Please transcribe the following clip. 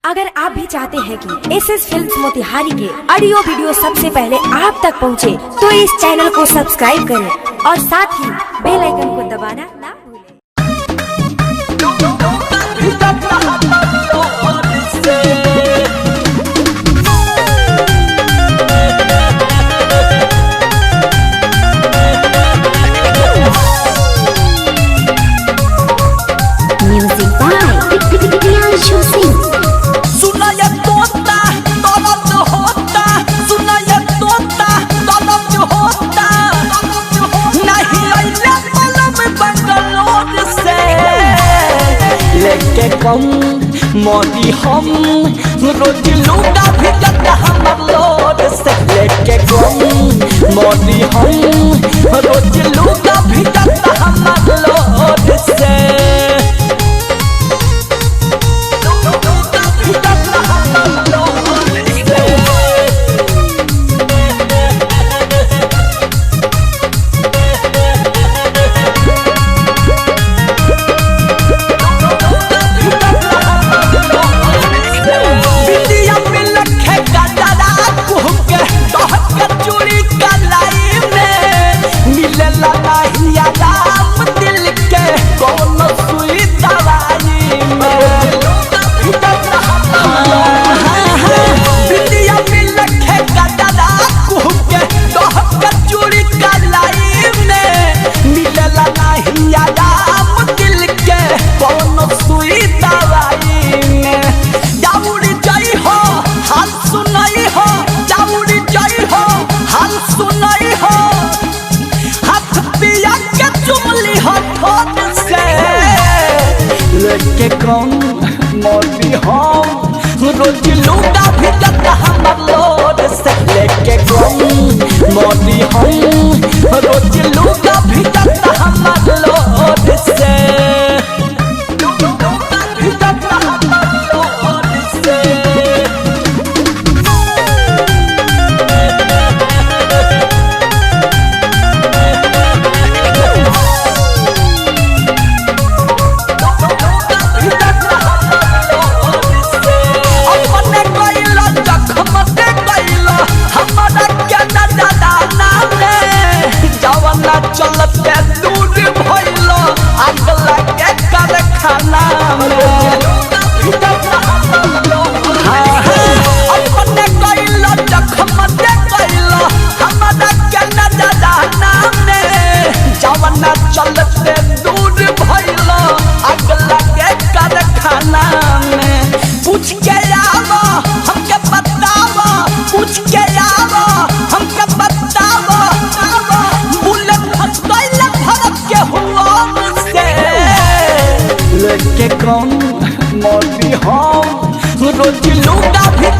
अगर आप भी चाहते हैं कि SS फिल्म्स मोतिहारी के ऑडियो वीडियो सबसे पहले आप तक पहुंचे, तो इस चैनल को सब्सक्राइब करें और साथ ही बेल आइकन को दबाना ना भूलें। Music by Priyanshu Singh. कम मोदी हम रोज लूटा भी जाता हमर लोड से लेके कम मोदी हम रोज लूटा भी जाता हमर लोड से लेके कौन मोदी हम रोज लूटा भी जाता हमर लोड से लेके कौन मोदी हम रोज लूटा भी जाता हमर लोड से चलते दूर भइलो आग लगे कारखाना अपने कइलो जखम दे कइलो हमरा के नदाना में जवना चलते दूर भइलो आग लगे कारखाना में पूछ के आवो हमके बतावो पूछ के आवो हमके बतावो लेके कौन मोदी हम रोज लूटा भी